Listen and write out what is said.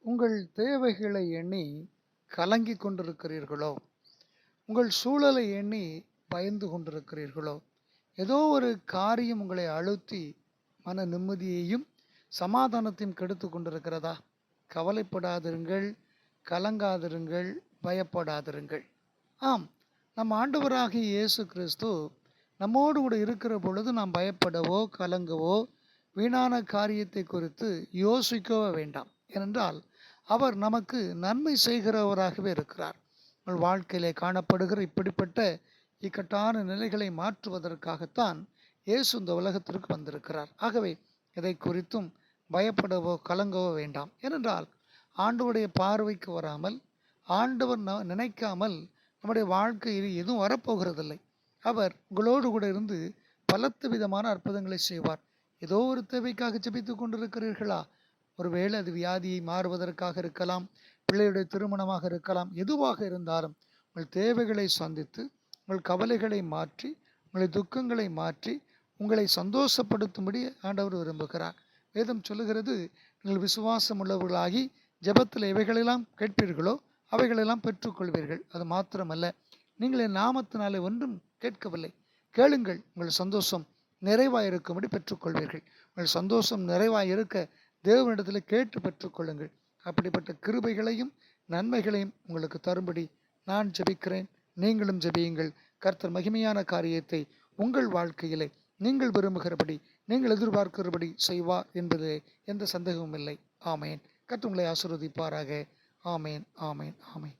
உங்கள் தேவைகளை எண்ணி கலங்கிக் கொண்டிருக்கிறீர்களோ? உங்கள் சூழலை எண்ணி பயந்து கொண்டிருக்கிறீர்களோ? ஏதோ ஒரு காரியம் உங்களை அழுத்தி மன நிம்மதியையும் சமாதானத்தையும் கெடுத்து கொண்டிருக்கிறதா? கவலைப்படாதிருங்கள், கலங்காதிருங்கள், பயப்படாதிருங்கள். ஆம், நம் ஆண்டவராகிய இயேசு கிறிஸ்து நம்மோடு கூட இருக்கிற பொழுது நாம் பயப்படவோ கலங்கவோ வீணான காரியத்தை குறித்து யோசிக்கவோ வேண்டாம். ஏனென்றால் அவர் நமக்கு நன்மை செய்கிறவராகவே இருக்கிறார். உங்கள் வாழ்க்கையிலே காணப்படுகிற இப்படிப்பட்ட இக்கட்டான நிலைகளை மாற்றுவதற்காகத்தான் இயேசு இந்த உலகத்திற்கு வந்திருக்கிறார். ஆகவே எதை குறித்தும் பயப்படவோ கலங்கவோ வேண்டாம். ஏனென்றால் ஆண்டவருடைய பார்வைக்கு வராமல், ஆண்டவர் நினைக்காமல் நம்முடைய வாழ்க்கையில் எதுவும் வரப்போகிறதில்லை. அவர் உங்களோடு கூட இருந்து பலத்த விதமான அற்புதங்களை செய்வார். ஏதோ ஒரு தேவைக்காக ஜெபித்துக் கொண்டிருக்கிறீர்களா? ஒருவேளை அது வியாதியை மாறுவதற்காக இருக்கலாம், பிள்ளையுடைய திருமணமாக இருக்கலாம். எதுவாக இருந்தாலும் உங்கள் தேவைகளை சந்தித்து, உங்கள் கவலைகளை மாற்றி, உங்களை துக்கங்களை மாற்றி, உங்களை சந்தோஷப்படுத்தும்படி ஆண்டவர் விரும்புகிறார். வேதம் சொல்லுகிறது, நீங்கள் விசுவாசம் உள்ளவர்களாகி ஜெபத்தில் எவைகளெல்லாம் கேட்பீர்களோ அவைகளெல்லாம் பெற்றுக்கொள்வீர்கள். அது மாத்திரமல்ல, நீங்கள் என் நாமத்தினாலே ஒன்றும் கேட்கவில்லை, கேளுங்கள், உங்கள் சந்தோஷம் நிறைவாக இருக்கும்படி பெற்றுக்கொள்வீர்கள். உங்கள் சந்தோஷம் நிறைவாக இருக்க தேவனிடத்தில் கேட்டு பெற்றுக்கொள்ளுங்கள். அப்படிப்பட்ட கிருபைகளையும் நன்மைகளையும் உங்களுக்கு தரும்படி நான் ஜெபிக்கிறேன். நீங்களும் ஜெபியுங்கள். கர்த்தர் மகிமையான காரியத்தை உங்கள் வாழ்க்கையிலே நீங்கள் விரும்புகிறபடி, நீங்கள் எதிர்பார்க்கிறபடி செய்வார் என்பது எந்த சந்தேகமும் இல்லை. ஆமேன். கர்த்தர் உங்களை ஆசீர்வதிப்பாராக. ஆமேன், ஆமேன், ஆமேன்.